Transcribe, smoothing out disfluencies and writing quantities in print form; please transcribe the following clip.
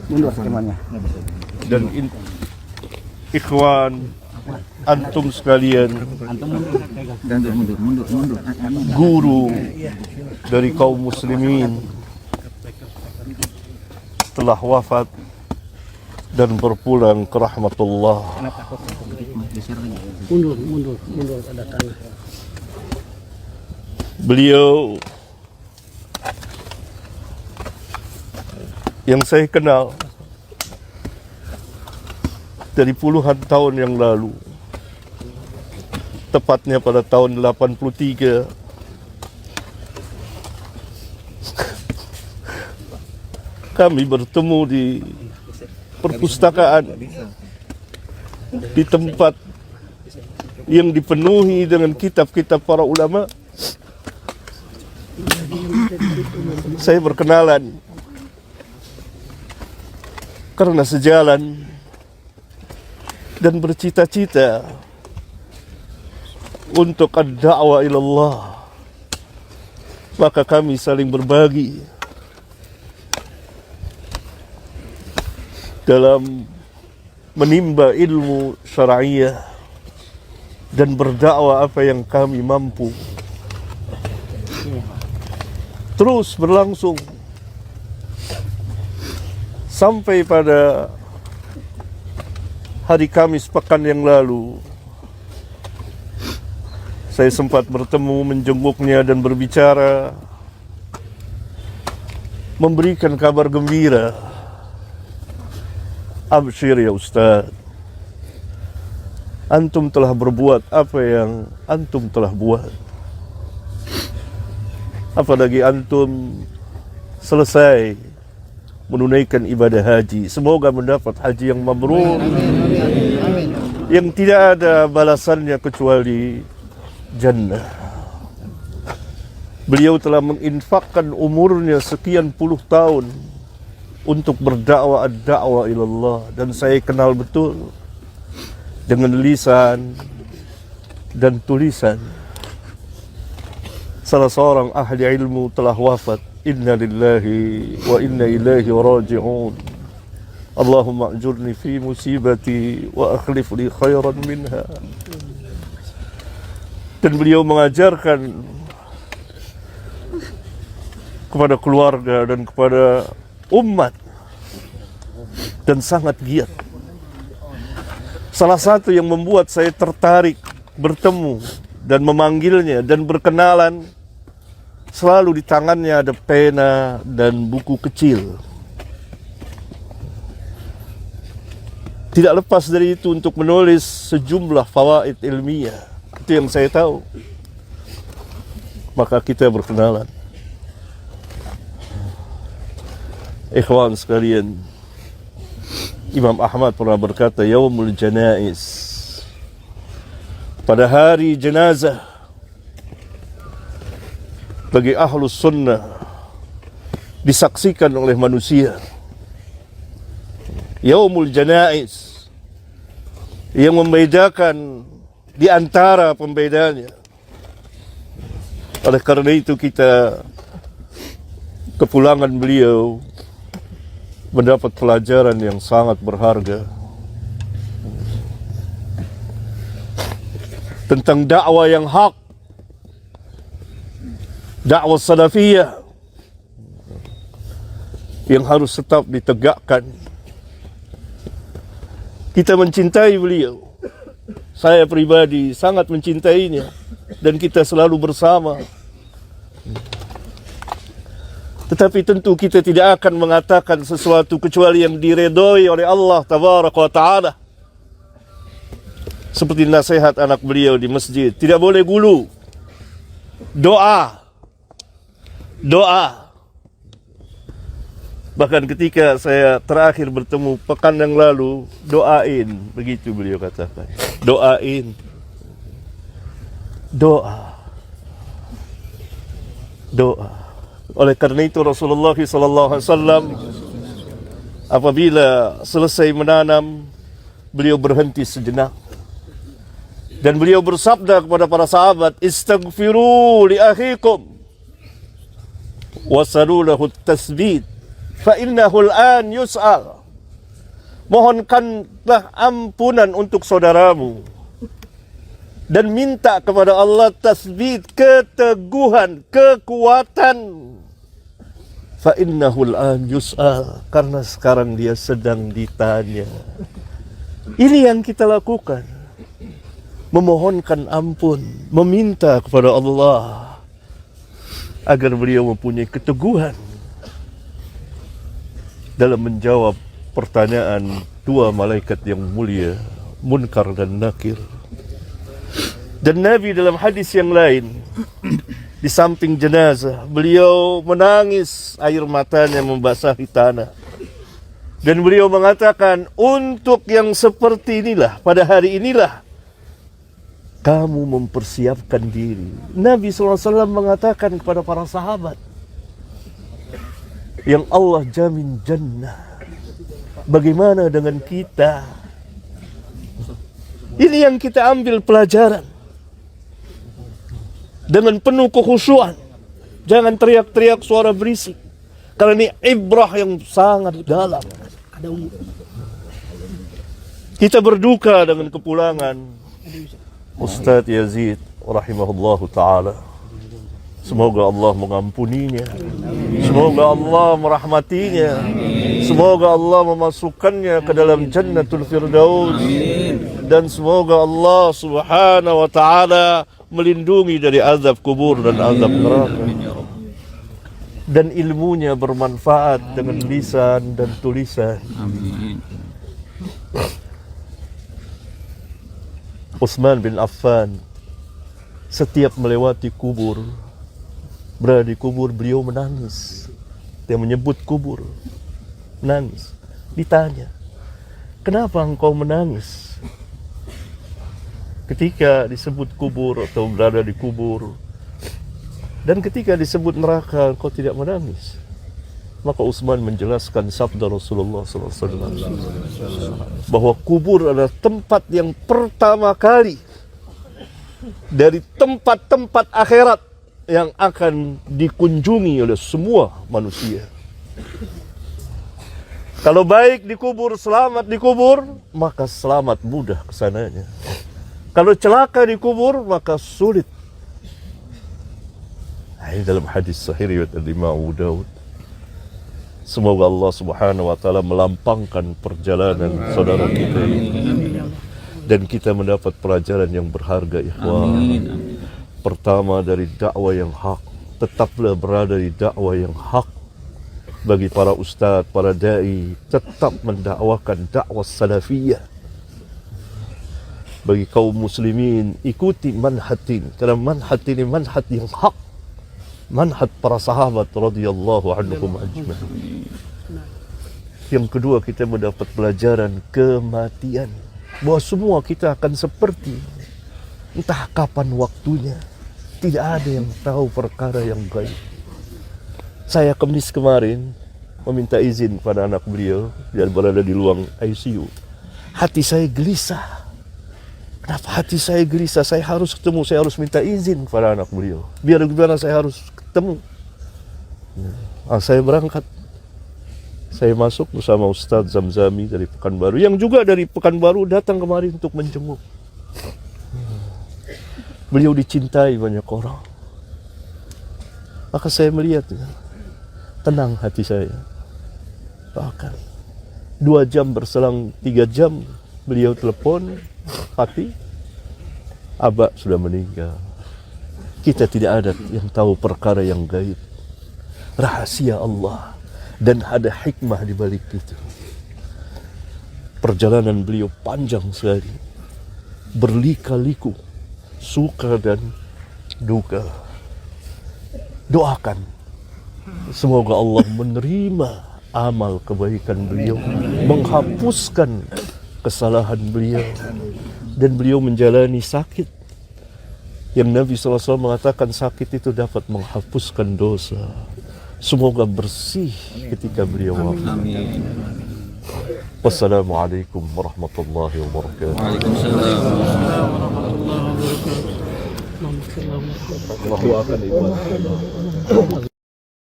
Mundur temannya. Dan ikhwan antum sekalian, guru dari kaum muslimin telah wafat dan berpulang ke rahmatullah. Mundur ada tanah. Beliau yang saya kenal dari puluhan tahun yang lalu, tepatnya pada tahun 83, kami bertemu di perpustakaan, di tempat yang dipenuhi dengan kitab-kitab para ulama. Saya berkenalan karena sejalan dan bercita-cita untuk ad-da'wah ilallah, maka kami saling berbagi dalam menimba ilmu syar'iyah dan berdakwah apa yang kami mampu. Terus berlangsung sampai pada hari Kamis pekan yang lalu. Saya sempat bertemu, menjenguknya dan berbicara, memberikan kabar gembira. Absyir ya Ustaz, antum telah berbuat apa yang antum telah buat. Apalagi antum selesai menunaikan ibadah haji. Semoga mendapat haji yang mabrur, yang tidak ada balasannya kecuali jannah. Beliau telah menginfakkan umurnya sekian puluh tahun untuk berdakwah ad-da'wah ilallah, dan saya kenal betul dengan lisan dan tulisan. Salah seorang ahli ilmu telah wafat. Inna lillahi wa inna ilaihi raji'un. Allahumma ajurni fi musibati wa akhlif li khairan minha. Dan beliau mengajarkan kepada keluarga dan kepada umat, dan sangat giat. Salah satu yang membuat saya tertarik bertemu dan memanggilnya dan berkenalan, selalu di tangannya ada pena dan buku kecil. Tidak lepas dari itu untuk menulis sejumlah fawaid ilmiah. Itu yang saya tahu. Maka kita berkenalan. Ikhwan sekalian, Imam Ahmad pernah berkata, Yaumul Janaiz, pada hari jenazah bagi ahlus sunnah disaksikan oleh manusia. Yaumul Janaiz, yang membedakan di antara pembedanya. Oleh karena itu kita, kepulangan beliau, mendapat pelajaran yang sangat berharga tentang dakwah yang hak, dakwah salafiyah yang harus tetap ditegakkan. Kita mencintai beliau. Saya pribadi sangat mencintainya, dan kita selalu bersama. Tetapi tentu kita tidak akan mengatakan sesuatu kecuali yang diredoi oleh Allah Tabaraka wa Ta'ala. Seperti nasihat anak beliau di masjid, tidak boleh gulu. Doa. Bahkan ketika saya terakhir bertemu pekan yang lalu, doain, begitu beliau katakan. Doain. Doa. Oleh karena itu Rasulullah SAW apabila selesai menanam, beliau berhenti sejenak dan beliau bersabda kepada para sahabat, istaghfiru li akhikum wasalu lahu at-tasbit fa innahu al-an yus'al. Mohonkanlah ampunan untuk saudaramu. Dan minta kepada Allah tasbih, keteguhan, kekuatan. Fa innahu al-an yus'al, karena sekarang dia sedang ditanya. Ini yang kita lakukan. Memohonkan ampun, meminta kepada Allah agar beliau mempunyai keteguhan dalam menjawab pertanyaan dua malaikat yang mulia, Munkar dan Nakir. Dan Nabi dalam hadis yang lain, di samping jenazah, beliau menangis, air matanya membasahi tanah. Dan beliau mengatakan, untuk yang seperti inilah, pada hari inilah, kamu mempersiapkan diri. Nabi SAW mengatakan kepada para sahabat, yang Allah jamin jannah, bagaimana dengan kita? Ini yang kita ambil pelajaran. Dengan penuh kekhusyuan. Jangan teriak-teriak suara berisik. Karena ini ibrah yang sangat dalam. Kita berduka dengan kepulangan Ustadz Yazid rahimahullahu ta'ala. Semoga Allah mengampuninya. Semoga Allah merahmatinya. Semoga Allah memasukkannya ke dalam Jannatul Firdaus. Dan semoga Allah subhanahu wa ta'ala melindungi dari azab kubur dan azab neraka. Dan ilmunya bermanfaat dengan lisan dan tulisan. Amin. Utsman bin Affan setiap melewati kubur, berada di kubur, beliau menangis. Dia menyebut kubur, menangis. Ditanya, kenapa engkau menangis ketika disebut kubur atau berada di kubur? Dan ketika disebut neraka, engkau tidak menangis. Maka Utsman menjelaskan sabda Rasulullah SAW bahwa kubur adalah tempat yang pertama kali dari tempat-tempat akhirat yang akan dikunjungi oleh semua manusia. Kalau baik di kubur, selamat di kubur, maka selamat mudah kesananya. Kalau celaka di kubur, maka sulit. Ini dalam hadis sahih riwayat Imam Abu Daud. Semoga Allah subhanahu wa ta'ala melampangkan perjalanan saudara kita ini. Dan kita mendapat pelajaran yang berharga, ikhwan. Pertama, dari dakwah yang hak. Tetaplah berada di dakwah yang hak. Bagi para ustadz, para da'i, tetap mendakwakan dakwah salafiyah. Bagi kaum muslimin, ikuti manhatin. Karena manhat ini manhat yang hak. Manhat para sahabat radhiyallahu anhum ajma'in. Yang kedua, kita mendapat pelajaran kematian. Bahwa semua kita akan seperti, entah kapan waktunya. Tidak ada yang tahu perkara yang gaib. Saya Kamis kemarin meminta izin pada anak beliau yang berada di ruang ICU. Hati saya gelisah. Kenapa hati saya gelisah? Saya harus ketemu, saya harus minta izin kepada anak beliau. Biar gimana saya harus ketemu. Saya berangkat. Saya masuk bersama Ustadz Zamzami dari Pekanbaru, yang juga dari Pekanbaru datang kemari untuk menjenguk. Beliau dicintai banyak orang. Maka saya melihat, tenang hati saya. Bahkan 2 jam berselang 3 jam, beliau telepon, Fatih, Abah sudah meninggal. Kita tidak ada yang tahu perkara yang gaib. Rahasia Allah. Dan ada hikmah di balik itu. Perjalanan beliau panjang sekali. Berlika-liku. Suka dan duka. Doakan. Semoga Allah menerima amal kebaikan beliau. Menghapuskan kesalahan beliau. Dan beliau menjalani sakit. Yang Nabi SAW mengatakan sakit itu dapat menghapuskan dosa. Semoga bersih ketika beliau wafat. Amin. Wassalamualaikum warahmatullahi wabarakatuh. Waalaikumsalam warahmatullahi wabarakatuh. Doakan ibu.